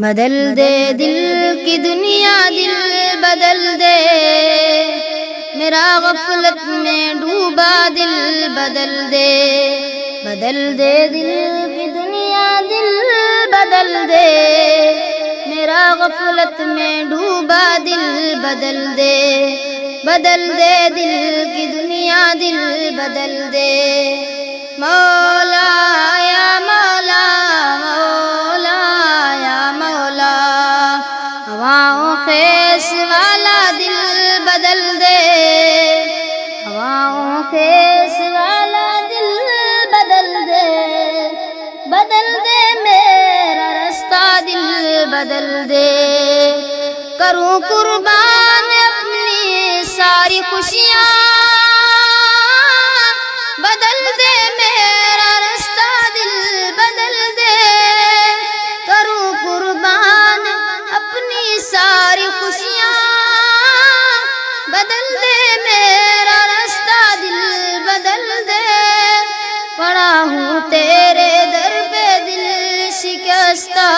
بدل دے دل کی دنیا، دل بدل دے میرا غفلت میں ڈوبا دل بدل دے، بدل دے دل کی دنیا، دل بدل دے میرا غفلت میں ڈوبا دل بدل دے، بدل دے دل کی دنیا، دل بدل دے مولا یا مولا، مولا یا مولا، ہواؤں خیز والا دل بدل دے، ہواؤں خیز والا دل بدل دے، بدل دے میرا رستہ دل بدل دے، کروں قربان اپنی ساری خوشیاں، بدل دے میرا رستہ دل بدل دے، کروں قربان اپنی ساری خوشیاں، بدل دے میرا رستہ دل بدل دے، پڑا ہوں تیرے در پہ دل شکستہ،